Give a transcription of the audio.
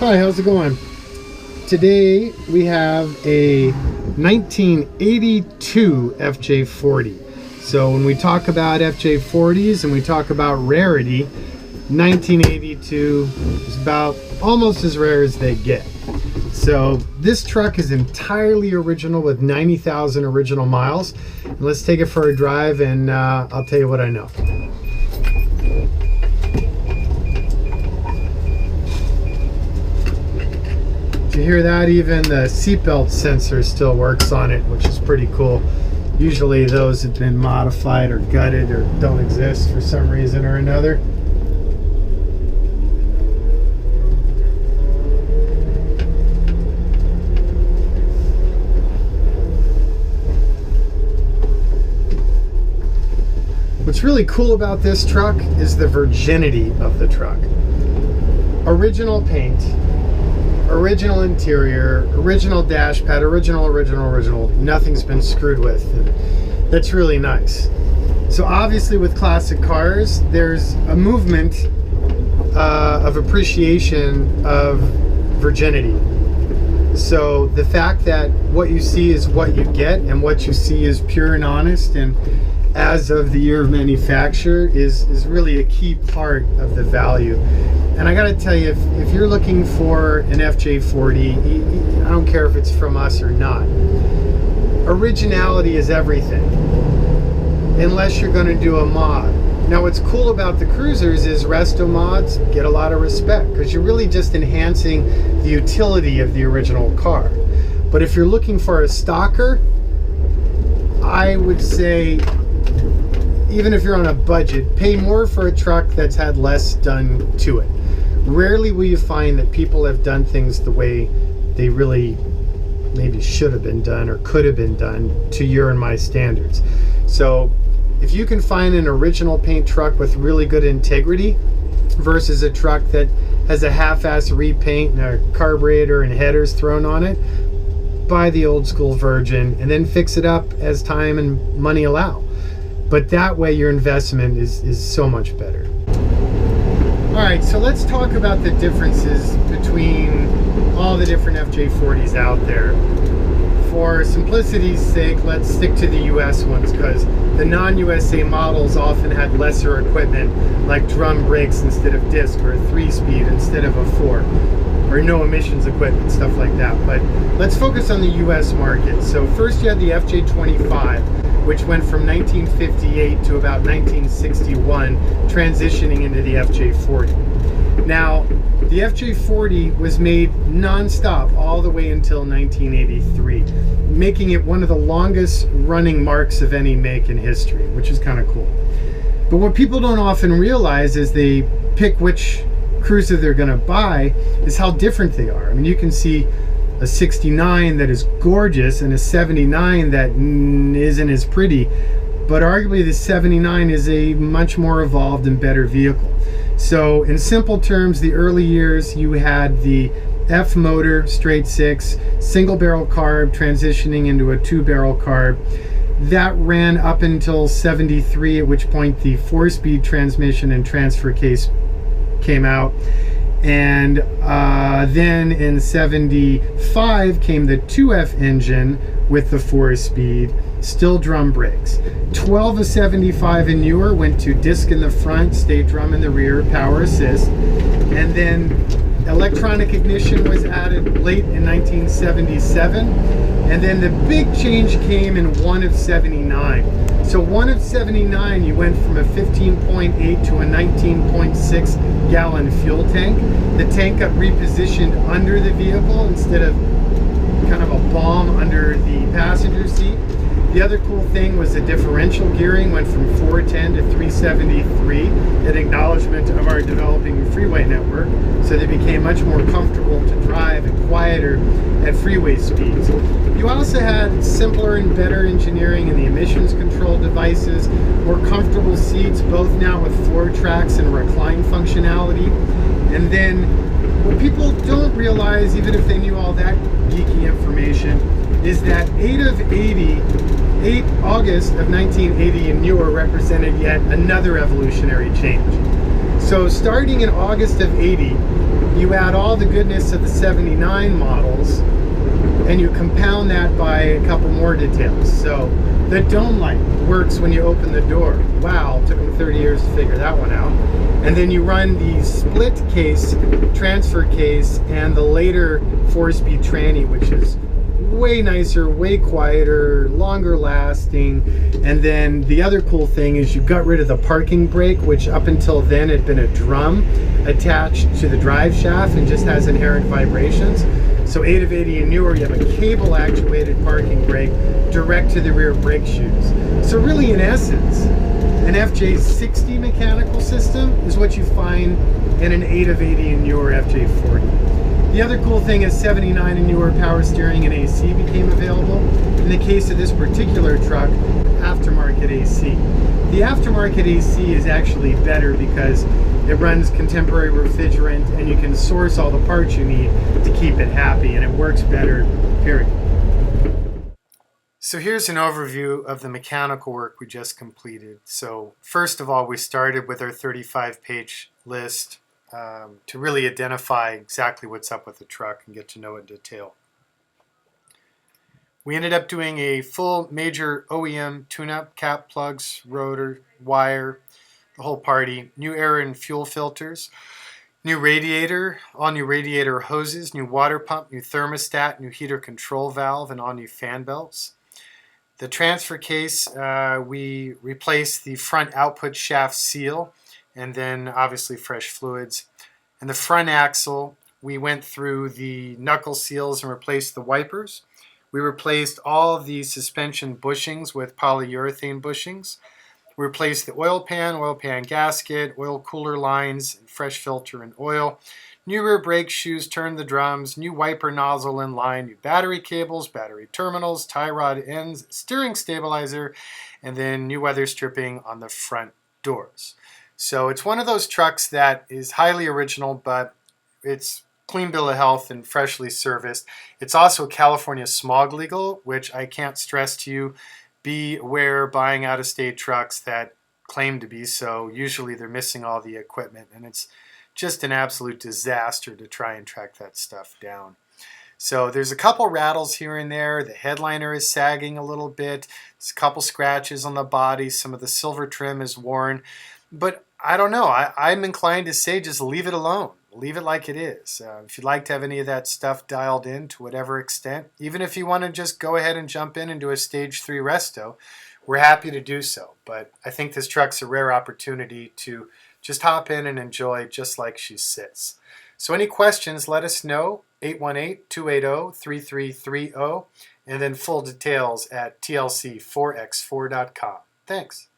Hi, how's it going? Today we have a 1982 FJ40. So when we talk about FJ40s and we talk about rarity, 1982 is about almost as rare as they get. So this truck is entirely original with 90,000 original miles. And let's take it for a drive and I'll tell you what I know. You hear that? Even the seatbelt sensor still works on it, which is pretty cool. Usually those have been modified or gutted or don't exist for some reason or another. What's really cool about this truck is the virginity of the truck. Original paint, original interior, original dash pad, original. Nothing's been screwed with. And that's really nice. So obviously with classic cars, there's a movement of appreciation of virginity. So the fact that what you see is what you get and what you see is pure and honest and as of the year of manufacture is really a key part of the value. And I gotta tell you, if you're looking for an FJ40, I don't care if it's from us or not, originality is everything, unless you're gonna do a mod. Now what's cool about the cruisers is resto mods get a lot of respect because you're really just enhancing the utility of the original car. But if you're looking for a stocker, I would say, even if you're on a budget, pay more for a truck that's had less done to it. Rarely will you find that people have done things the way they really maybe should have been done or could have been done to your and my standards. So if you can find an original paint truck with really good integrity versus a truck that has a half-ass repaint and a carburetor and headers thrown on it, buy the old school Virgin and then fix it up as time and money allow. But that way your investment is so much better. All right, so let's talk about the differences between all the different FJ40s out there. For simplicity's sake, let's stick to the US ones because the non-USA models often had lesser equipment like drum brakes instead of disc or a 3-speed instead of a 4 or no emissions equipment, stuff like that. But let's focus on the US market. So first you had the FJ25, which went from 1958 to about 1961, transitioning into the FJ40. Now, the FJ40 was made non-stop all the way until 1983, making it one of the longest running marques of any make in history, which is kind of cool. But what people don't often realize as they pick which cruiser they're gonna buy is how different they are. I mean, you can see a 69 that is gorgeous and a 79 that isn't as pretty, but arguably the 79 is a much more evolved and better vehicle. So in simple terms, the early years you had the F motor, straight 6, single barrel carb transitioning into a 2-barrel carb. That ran up until 73, at which point the 4-speed transmission and transfer case came out. And then in 75 came the 2F engine with the 4-speed, still drum brakes. 12 of 75 and newer went to disc in the front, state drum in the rear, power assist. And then electronic ignition was added late in 1977. And then the big change came in 1 of 79. So 1 of 79, you went from a 15.8 to a 19.6 gallon fuel tank. The tank got repositioned under the vehicle instead of kind of a bomb under the passenger seat. The other cool thing was the differential gearing went from 410 to 373, an acknowledgement of our developing freeway network, so they became much more comfortable to drive and quieter at freeway speeds. You also had simpler and better engineering in the emissions control devices, more comfortable seats, both now with floor tracks and recline functionality. And then what people don't realize, even if they knew all that geeky information, is that 8 August of 1980 and newer represented yet another evolutionary change. So starting in August of 80, You add all the goodness of the 79 models, and you compound that by a couple more details. So the dome light works when you open the door. Wow, it took them 30 years to figure that one out. And then you run the split case, transfer case, and the later 4-speed tranny, which is way nicer, way quieter, longer lasting. And then the other cool thing is you got rid of the parking brake, which up until then had been a drum attached to the drive shaft and just has inherent vibrations. So 8 of 80 and newer, you have a cable actuated parking brake direct to the rear brake shoes. So really, in essence, an FJ60 mechanical system is what you find in an 8 of 80 and newer FJ40. The other cool thing is 79 and newer power steering and AC became available. In the case of this particular truck, aftermarket AC. The aftermarket AC is actually better because it runs contemporary refrigerant and you can source all the parts you need to keep it happy, and it works better, period. So here's an overview of the mechanical work we just completed. So first of all, we started with our 35-page list to really identify exactly what's up with the truck and get to know it in detail. We ended up doing a full major OEM tune-up, cap plugs, rotor, wire, the whole party, new air and fuel filters, new radiator, all new radiator hoses, new water pump, new thermostat, new heater control valve, and all new fan belts. The transfer case, we replaced the front output shaft seal and then obviously fresh fluids. And the front axle, we went through the knuckle seals and replaced the wipers. We replaced all of the suspension bushings with polyurethane bushings. We replaced the oil pan gasket, oil cooler lines, fresh filter and oil. New rear brake shoes, turned the drums, new wiper nozzle in line, new battery cables, battery terminals, tie rod ends, steering stabilizer, and then new weather stripping on the front doors. So it's one of those trucks that is highly original, but it's clean bill of health and freshly serviced. It's also California smog legal, which I can't stress to you. Be aware buying out-of-state trucks that claim to be so. Usually they're missing all the equipment, and it's just an absolute disaster to try and track that stuff down. So there's a couple rattles here and there. The headliner is sagging a little bit. There's a couple scratches on the body. Some of the silver trim is worn. But I don't know. I'm inclined to say just leave it alone. Leave it like it is. If you'd like to have any of that stuff dialed in to whatever extent, even if you want to just go ahead and jump in and do a stage 3 resto, we're happy to do so. But I think this truck's a rare opportunity to just hop in and enjoy just like she sits. So any questions, let us know, 818-280-3330, and then full details at TLC4x4.com. Thanks.